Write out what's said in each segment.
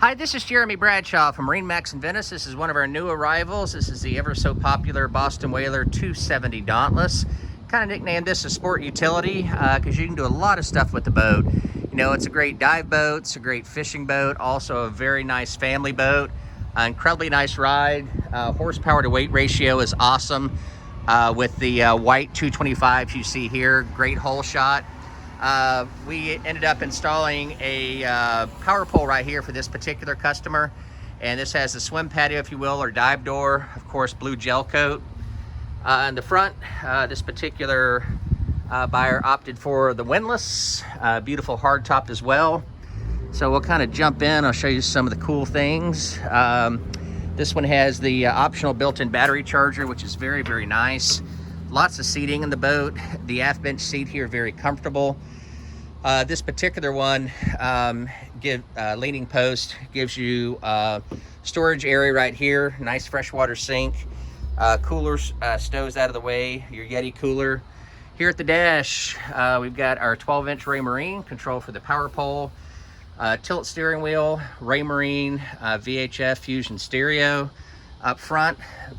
Hi, this is Jeremy Bradshaw from MarineMax Venice. This is one of our new arrivals. This is the ever so popular Boston Whaler 270 Dauntless. Kind of nicknamed this a sport utility because you can do a lot of stuff with the boat. You know, it's a great dive boat, it's a great fishing boat, also a very nice family boat. Incredibly nice ride. Horsepower to weight ratio is awesome with the white 225 you see here. Great hull shot. We ended up installing a power pole right here for this particular customer, and this has a swim patio, if you will, or dive door, of course blue gel coat. In the front, this particular buyer opted for the windlass, beautiful hard top as well. So we'll kind of jump in. I'll show you some of the cool things. This one has the optional built-in battery charger, which is very, very nice. Lots of seating in the boat. The aft bench seat here, very comfortable. This particular one, leaning post, gives you storage area right here. Nice freshwater sink. Coolers, stows out of the way. Your Yeti cooler. Here at the dash, we've got our 12-inch Raymarine control for the power pole. Tilt steering wheel, Raymarine, VHF Fusion stereo. Up front,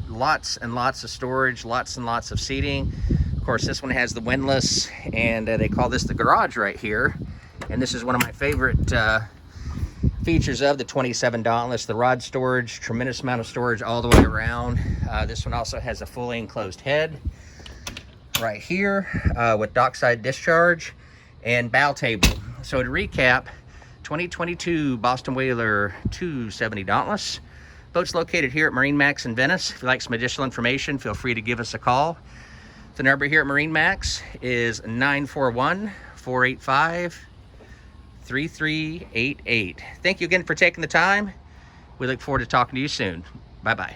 lots and lots of storage, lots and lots of seating. Of course, this one has the windlass, and they call this the garage right here. And this is one of my favorite features of the 27 Dauntless, the rod storage, tremendous amount of storage all the way around. This one also has a fully enclosed head right here with dockside discharge and bow table. So to recap, 2022 Boston Whaler 270 Dauntless. Boat's located here at MarineMax in Venice. If you'd like some additional information, feel free to give us a call. The number here at MarineMax is 941-485-3388. Thank you again for taking the time. We look forward to talking to you soon. Bye-bye.